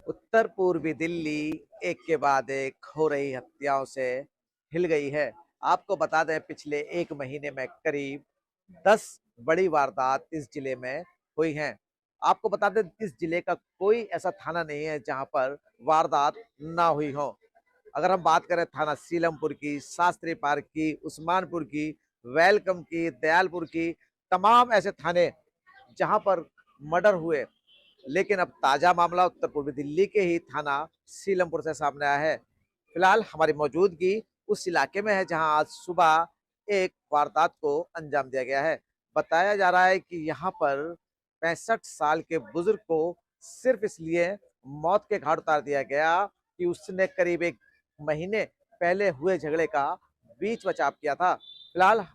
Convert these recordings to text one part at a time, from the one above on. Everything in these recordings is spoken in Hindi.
उत्तर पूर्वी दिल्ली एक के बाद एक हो रही हत्याओं से हिल गई है। आपको बता दें पिछले एक महीने में करीब 10 बड़ी वारदात इस जिले में हुई हैं। आपको बता दें इस जिले का कोई ऐसा थाना नहीं है जहां पर वारदात ना हुई हो। अगर हम बात करें थाना सीलमपुर की, शास्त्री पार्क की, उस्मानपुर की, वेलकम की, दयालपुर की, तमाम ऐसे थाने जहां पर मर्डर हुए, लेकिन अब ताजा मामला उत्तर पूर्वी दिल्ली के ही थाना सीलमपुर से सामने आया है। फिलहाल हमारी मौजूदगी उस इलाके में है जहां आज सुबह एक वारदात को अंजाम दिया गया है। बताया जा रहा है कि यहाँ पर 65 साल के बुजुर्ग को सिर्फ इसलिए मौत के घाट उतार दिया गया कि उसने करीब एक महीने पहले हुए झगड़े का बीच बचाव किया था। फिलहाल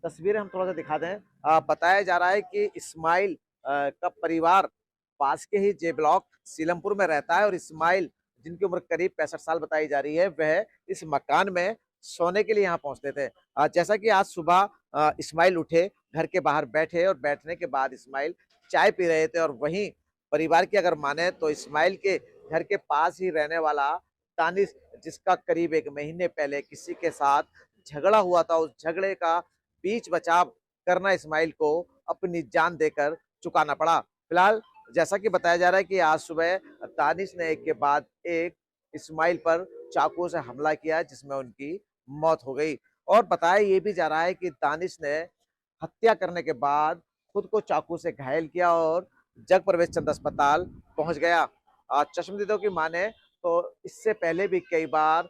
तस्वीरें हम थोड़ा सा दिखा दें। बताया जा रहा है कि इस्माइल का परिवार पास के ही जे ब्लॉक सीलमपुर में रहता है और इस्माइल जिनकी उम्र करीब 65 साल बताई जा रही है, वह इस मकान में सोने के लिए यहाँ पहुंचते थे। जैसा कि आज सुबह इस्माइल उठे, घर के बाहर बैठे और बैठने के बाद इस्माइल चाय पी रहे थे और वहीं परिवार की अगर माने तो इस्माइल के घर के पास ही रहने वाला दानिश, जिसका करीब एक महीने पहले किसी के साथ झगड़ा हुआ था, उस झगड़े का बीच बचाव करना इस्माइल को अपनी जान देकर चुकाना पड़ा। फिलहाल जैसा कि बताया जा रहा है कि आज सुबह दानिश ने एक के बाद एक इस्माइल पर चाकू से हमला किया जिसमें उनकी मौत हो गई। और बताया ये भी जा रहा है कि दानिश ने हत्या करने के बाद खुद को चाकू से घायल किया और जग प्रवेश चंद अस्पताल पहुंच गया। चश्मदीदों की माने तो इससे पहले भी कई बार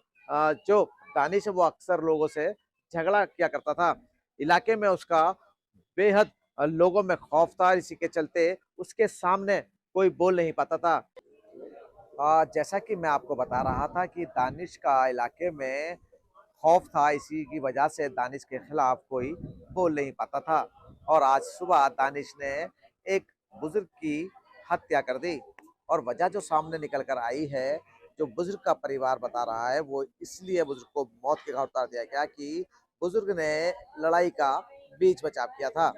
जो दानिश है वो अक्सर लोगों से झगड़ा किया करता था। इलाके में उसका बेहद लोगों में खौफ था, इसी के चलते उसके सामने कोई बोल नहीं पाता था। जैसा कि मैं आपको बता रहा था कि दानिश का इलाके में खौफ था, इसी की वजह से दानिश के खिलाफ कोई बोल नहीं पाता था और आज सुबह दानिश ने एक बुजुर्ग की हत्या कर दी। और वजह जो सामने निकल कर आई है, जो बुजुर्ग का परिवार बता रहा है, वो इसलिए बुजुर्ग को मौत के घाट उतार दिया गया कि बुजुर्ग ने लड़ाई का बीच बचाव किया था।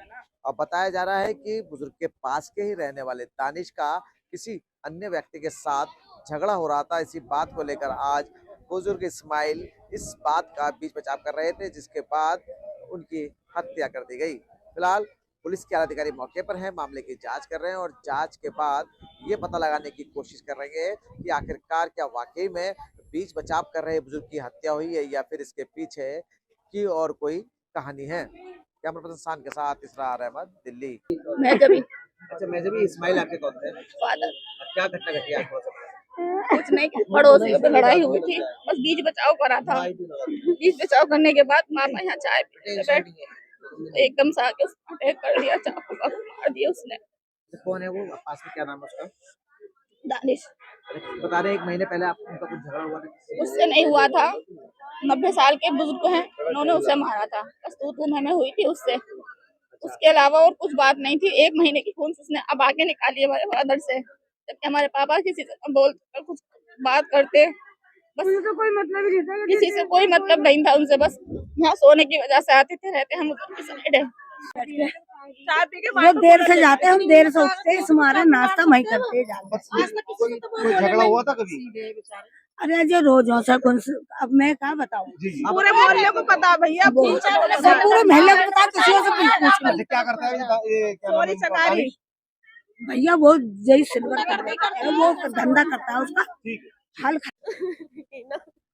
अब बताया जा रहा है कि बुजुर्ग के पास के ही रहने वाले दानिश का किसी अन्य व्यक्ति के साथ झगड़ा हो रहा था। इसी बात को लेकर आज बुजुर्ग इस्माइल इस बात का बीच बचाव कर रहे थे, जिसके बाद उनकी हत्या कर दी गई। फिलहाल पुलिस के अधिकारी मौके पर हैं, मामले की जांच कर रहे हैं और जांच के बाद ये पता लगाने की कोशिश कर रहे हैं कि आखिरकार क्या वाकई में बीच बचाव कर रहे बुजुर्ग की हत्या हुई है या फिर इसके पीछे की और कोई कहानी है। कैमरा पर्सन के साथ इसरार अहमद, दिल्ली। मैं जब अच्छा, मैं जब इस्माइल आपके कौन थे? फादर क्या घटना घटी आपको? कुछ नहीं, पड़ोसियों में लड़ाई हुई थी, बस बीच बचाव करा था। बीच बचाव करने के बाद मामा यहाँ चाय पीते बैठ एकदम से आके उसको अटैक कर दिया, चाकू का मार दिया उसने। कौन है वो? पास में क्या नाम है उसका? दानिश। बता रहे एक महीने पहले आप उनका कुछ झगड़ा हुआ था? उससे नहीं हुआ था, 90 साल के बुजुर्ग हैं, उन्होंने उसे मारा था, बस तू हमें हुई थी उससे। उसके अलावा और कुछ बात नहीं थी। 1 महीने की खून उसने अब आगे निकाली हमारे फादर से, जबकि हमारे पापा किसी से बोलते कुछ बात करते, बस तो कोई मतलब ही नहीं था, किसी से कोई मतलब नहीं था उनसे। बस यहाँ सोने की वजह से आते थे, रहते हम उधर की साइड है। वो देर से जाते, हम देर से उठते, हमारा नाश्ता वहीं करते जाते। कोई झगड़ा हुआ था कभी? अरे जो रोजों से अब मैं क्या बताऊँ, पूरे मोहल्ले को पता भैया, पूरे महल्ले को पता, किसी से पूछ। क्या करता है ये? चोरी चकारी भैया वो जय सिल्वर कर देता है, वो धंधा करता है उसका हल।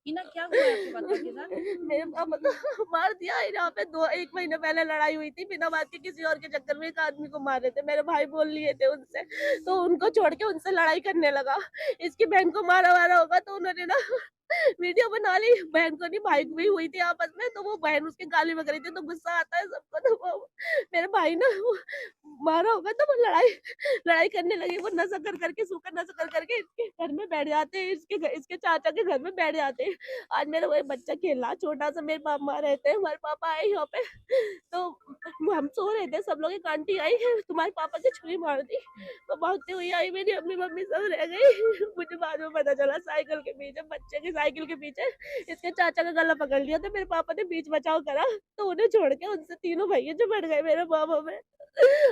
हिना क्या हुआ है आपके बात के साथ? मेरे पापा को मार दिया। यहाँ पे 1 महीने पहले लड़ाई हुई थी, बिना बात के किसी और के चक्कर में एक आदमी को मार रहे थे। मेरे भाई बोल लिए थे उनसे, तो उनको छोड़ के उनसे लड़ाई करने लगा। इसकी बहन को मारा होगा तो उन्होंने ना वीडियो बना ली। बहन को नहीं, भाई को भी हुई थी आपस में, तो वो बहन उसके गाली बक रही थी, तो गुस्सा आता है सबको। तो वो मेरे भाई ना मारा होगा तो वो लड़ाई करने लगे। वो नशा करके सूखा नशा करके इसके घर में बैठ जाते हैं, इसके चाचा के घर में बैठ जाते हैं। आज मेरा वही बच्चा खेला छोटा सा, मेरे पापा रहते हैं, हमारे पापा आए यहाँ पे, तो हम सो रहे थे, सब लोग, एक आंटी आई है, तुम्हारे पापा की छुरी मार दी। तो भागते हुए आई, मेरी अम्मी मम्मी सब रह गई। मुझे बाद में पता चला साइकिल के पीछे बच्चे के साइकिल के पीछे इसके चाचा का गला पकड़ लिया, तो मेरे पापा ने बीच बचाव करा, तो उन्हें छोड़ के उनसे तीनों भैया चिपट गए मेरे पापा में।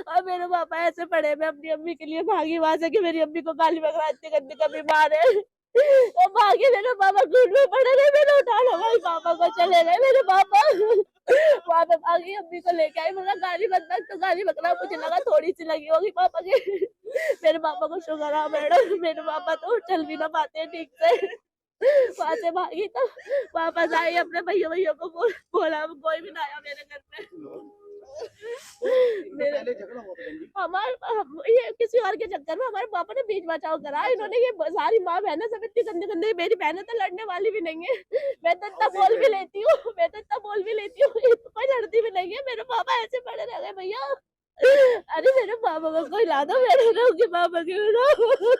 और मेरे पापा ऐसे पड़े, मैं अपनी अम्मी के लिए भागी वहां से कि मेरी अम्मी को गाली बकरा इतनी गंदी कभी मारे। तो भागे, मेरे पापा घुट में पड़े रहे, मैंने उठा लो भाई पापा को, चले गए मेरे पापा। वहां पे भागी, अम्मी को लेके आई, बोला गाली मत बक, तो गाली बकरा मुझे लगा थोड़ी सी लगी होगी पापा के। मेरे पापा को शुगर है मैडम, मेरे पापा तो चल भी ना पाते हैं ठीक से। वहां से भागी तो वापस आई, अपने भैया को बोला कोई भी ना आया मेरे घर पे। ये किसी और के चक्कर में हमारे पापा ने बीच बचाव करा, इन्होंने ये सारी माँ बहनें सब इतनी गंदी गंदी, मेरी बहनें तो लड़ने वाली भी नहीं है, मैं तो इतना बोल भी लेती हूँ, कोई लड़ती भी नहीं है। मेरे पापा ऐसे पड़े रह गए भैया। अरे मेरे पापा को कोई ला दो, मेरे उनके पापा के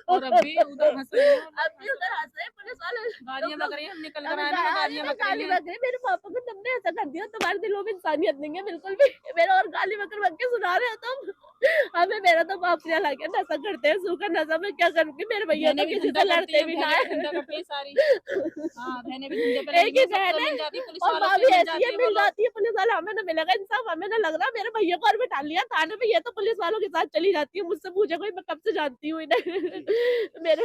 और अभी उधर हंस रहे हैं, अभी उधर हंस रहे पुलिस वाले, गालियां बक रही हैं, हम निकल कर आए ना, गालियां बक रही हैं। मेरे पापा को तुमने ऐसा कर दिया, तुम्हारे दिलों में इंसानियत नहीं है बिल्कुल भी। मेरा और गाली बक के सुना रहे हो तुम हमें। मेरा तो बाप ने लगे नशा करते हैं, सूखा नशा में क्या करूंगी, मेरे भैया तो किसी से लड़ते भी ना है। सारी हाँ बहनें भी धंधे पे एक ही बहन है और माँ भी ऐसी है, मिल जाती है पुलिस वाला, हमें ना मिलेगा इंसाफ, हमें ना लग रहा मेरे भैया को और बिठा लिया थाने में, ये तो पुलिस वालों के साथ चली जाती है, मुझसे पूछे कोई, मैं कब से जानती हूँ इन्हें। मेरे